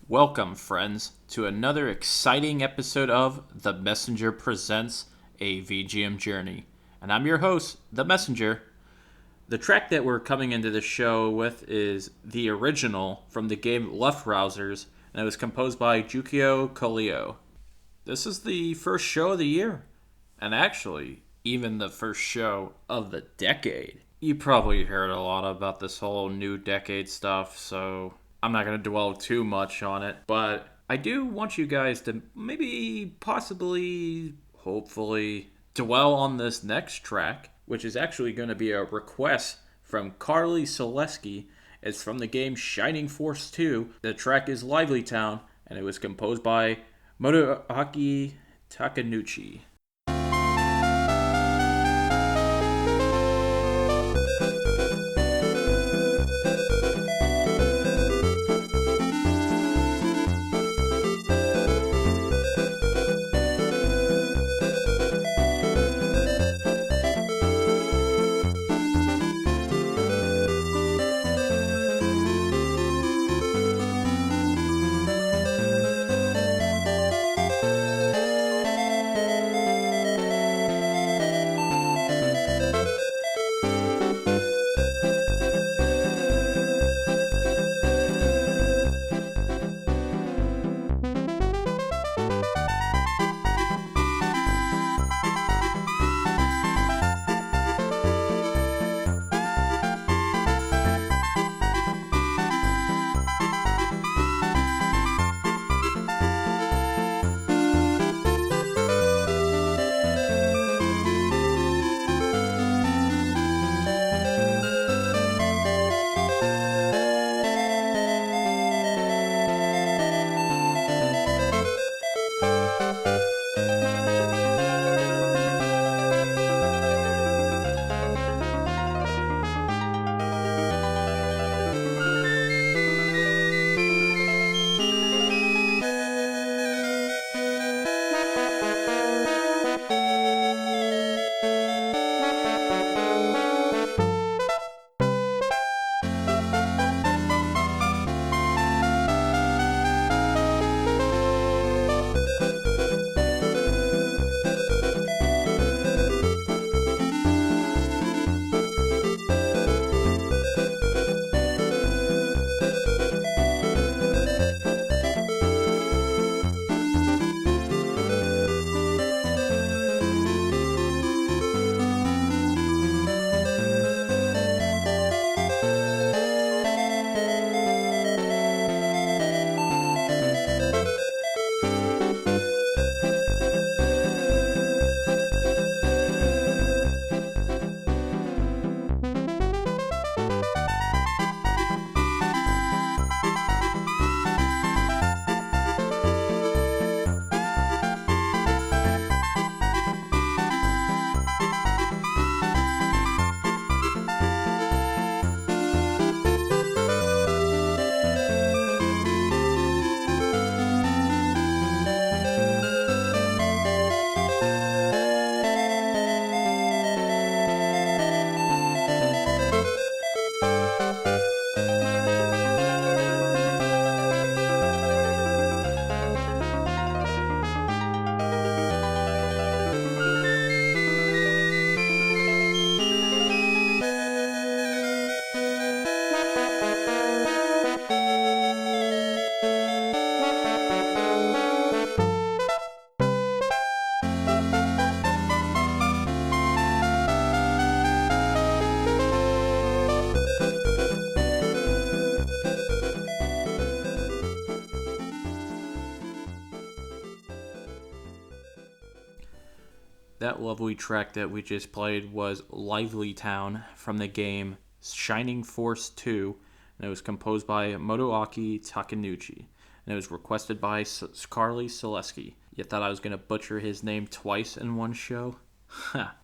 Welcome, friends, to another exciting episode of The Messenger Presents a VGM Journey. And I'm your host, The Messenger. The track that we're coming into the show with is the original from the game Luftrausers, and it was composed by Jukio, Kallio. This is the first show of the year, and actually, even the first show of the decade. You probably heard a lot about this whole new decade stuff, so I'm not going to dwell too much on it, but I do want you guys to maybe, possibly, hopefully, dwell on this next track, which is actually going to be a request from Carly Selesky. It's from the game Shining Force 2. The track is Lively Town, and it was composed by Motoaki Takenouchi. That lovely track that we just played was Lively Town from the game Shining Force 2, and it was composed by Motoaki Takenouchi, and it was requested by Carly Selesky. You thought I was going to butcher his name twice in one show?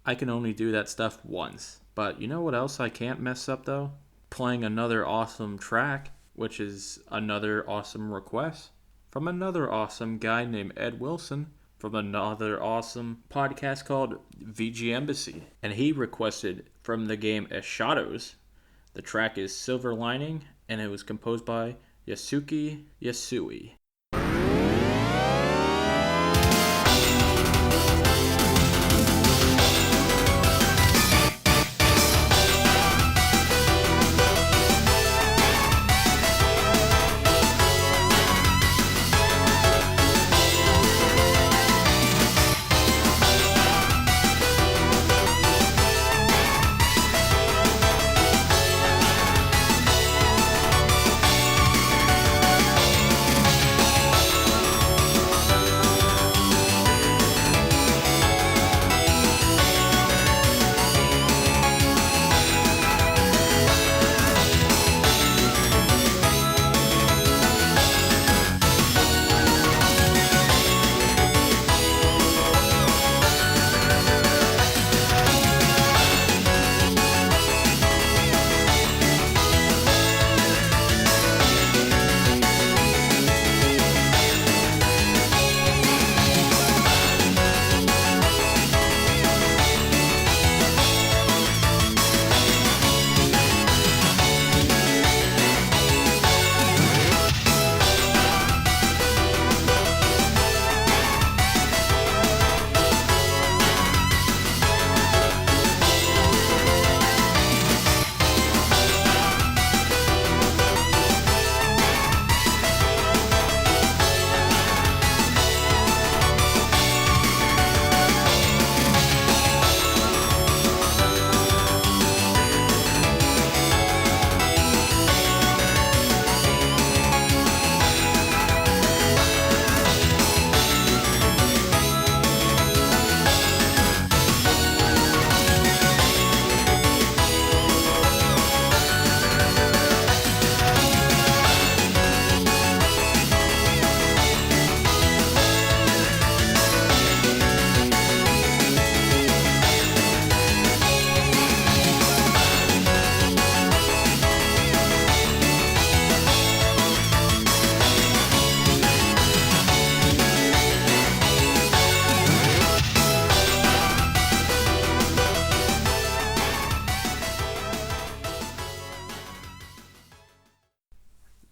I can only do that stuff once. But you know what else I can't mess up though? Playing another awesome track, which is another awesome request from another awesome guy named Ed Wilson, from another awesome podcast called VG Embassy. And he requested from the game Eschatos. The track is Silver Lining, and it was composed by Yasuke Yasui.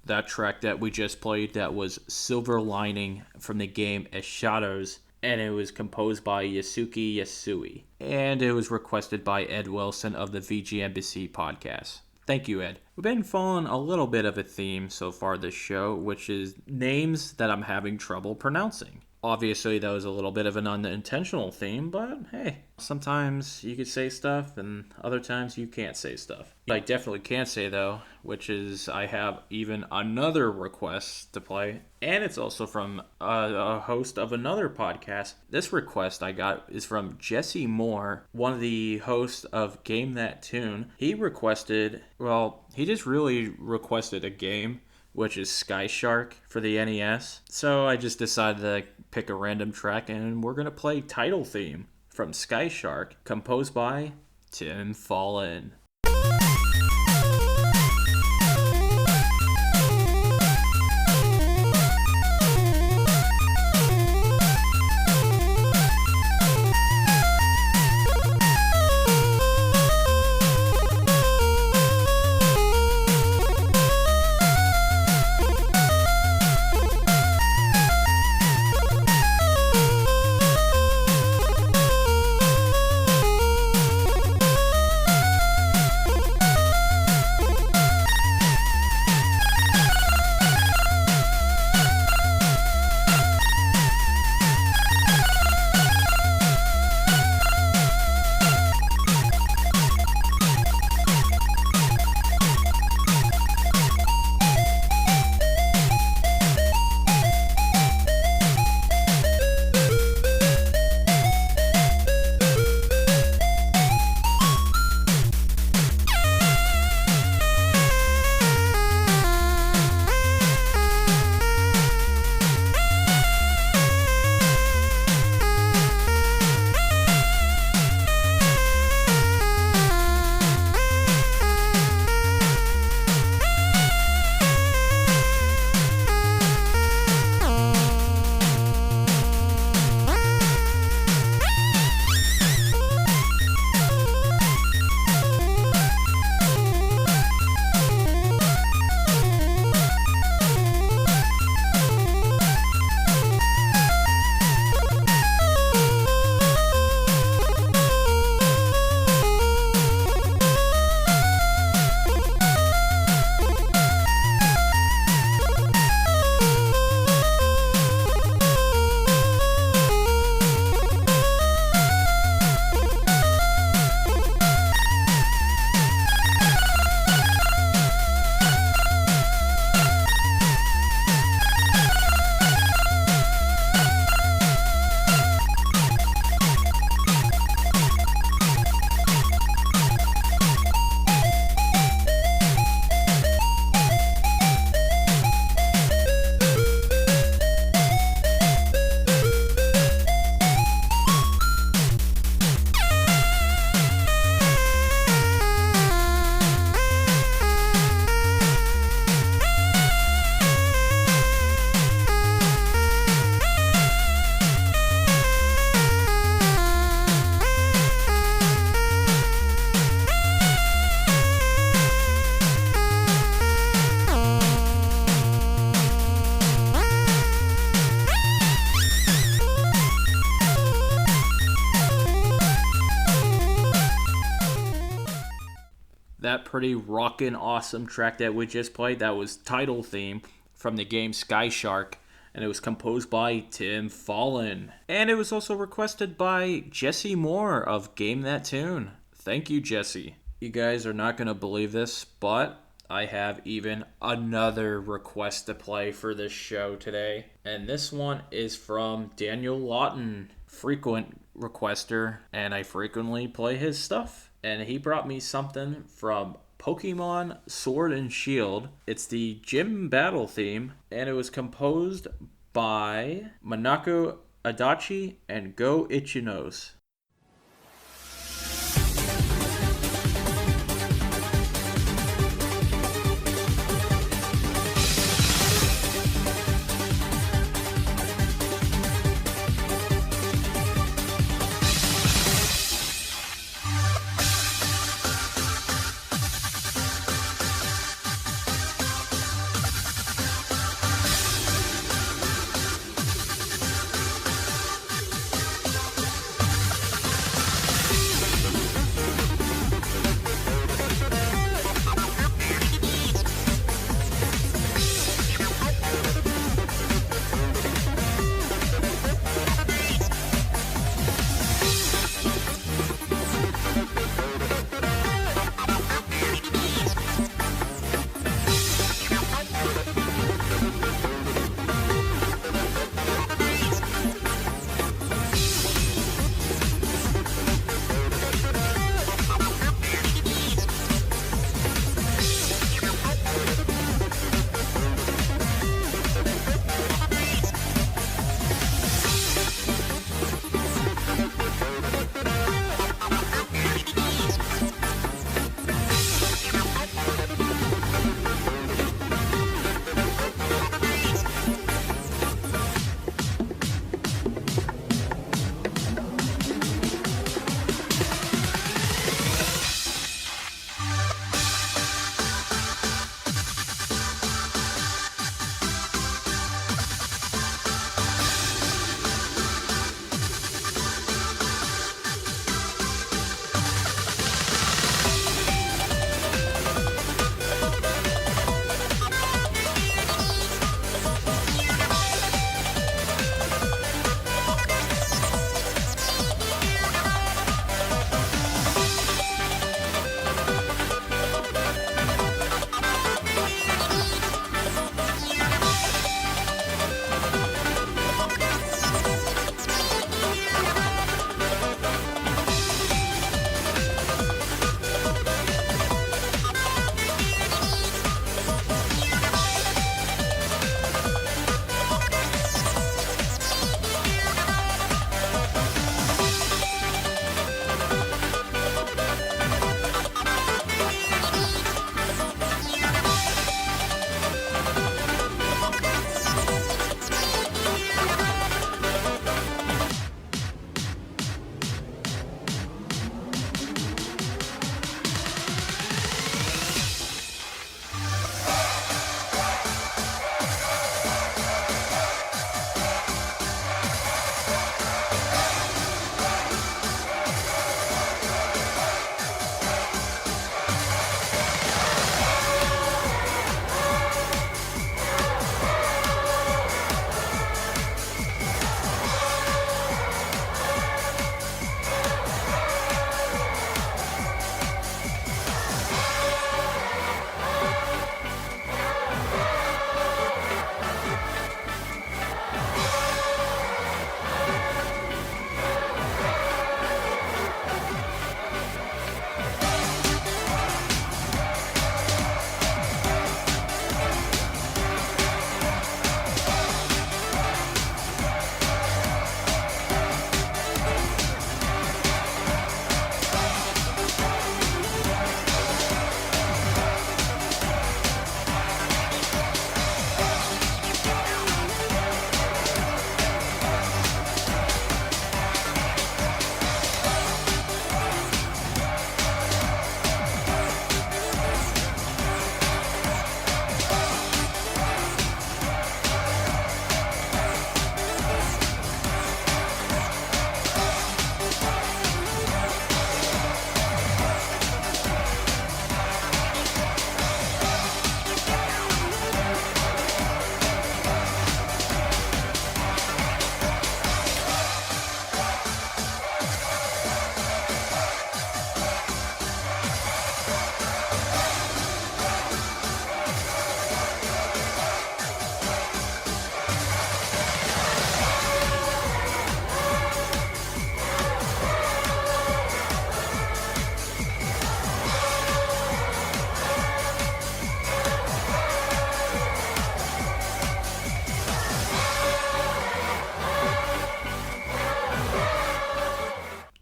That track that we just played, that was Silver Lining from the game Eschatos, and it was composed by Yasuke Yasui. And it was requested by Ed Wilson of the VG Embassy podcast. Thank you, Ed. We've been following a little bit of a theme so far this show, which is names that I'm having trouble pronouncing. Obviously, that was a little bit of an unintentional theme, but hey, sometimes you could say stuff and other times you can't say stuff. I definitely can say, though, which is I have even another request to play, and it's also from a host of another podcast. This request I got is from Jesse Moore, one of the hosts of Game That Tune. He requested, he just really requested a game, which is Sky Shark for the NES. So I just decided to pick a random track, and we're going to play Title Theme from Sky Shark, composed by Tim Follin. that pretty rockin' awesome track that we just played. That was Title Theme from the game Sky Shark, and it was composed by Tim Follin. And it was also requested by Jesse Moore of Game That Tune. Thank you, Jesse. You guys are not going to believe this, but I have even another request to play for this show today. And this one is from Daniel Lawton, frequent requester, and I frequently play his stuff. And he brought me something from Pokemon Sword and Shield. It's the gym battle theme, and it was composed by Minako, Adachi, and Go Ichinose.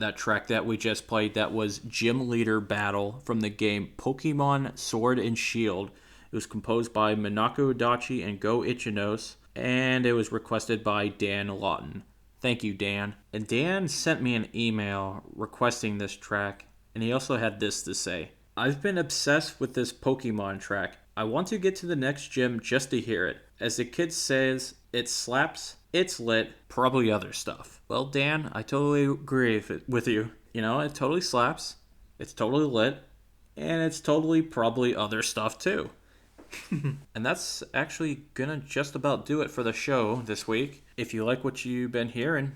That track that we just played, that was Gym Leader Battle from the game Pokemon Sword and Shield. It was composed by Minako, Adachi, and Go Ichinose, and it was requested by Dan Lawton. Thank you, Dan. And Dan sent me an email requesting this track, and he also had this to say. I've been obsessed with this Pokemon track. I want to get to the next gym just to hear it. As the kid says, it slaps, it's lit, probably other stuff. Well, Dan, I totally agree with you. You know, it totally slaps, it's totally lit, and it's totally probably other stuff too. And that's actually gonna just about do it for the show this week. If you like what you've been hearing,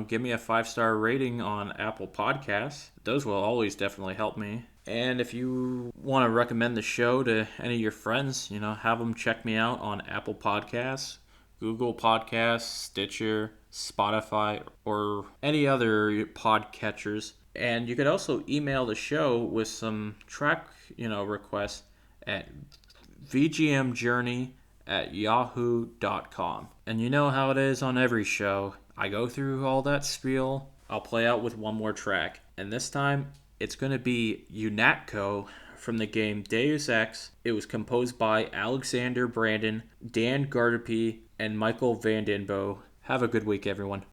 give me a 5-star rating on Apple Podcasts. Those will always definitely help me. And if you want to recommend the show to any of your friends, have them check me out on Apple Podcasts, Google Podcasts, Stitcher, Spotify, or any other podcatchers. And you could also email the show with some track, requests at vgmjourney@yahoo.com. And you know how it is on every show. I go through all that spiel. I'll play out with one more track. And this time, it's going to be UNATCO from the game Deus Ex. It was composed by Alexander Brandon, Dan Gardopee, and Michael Vandenboe. Have a good week, everyone.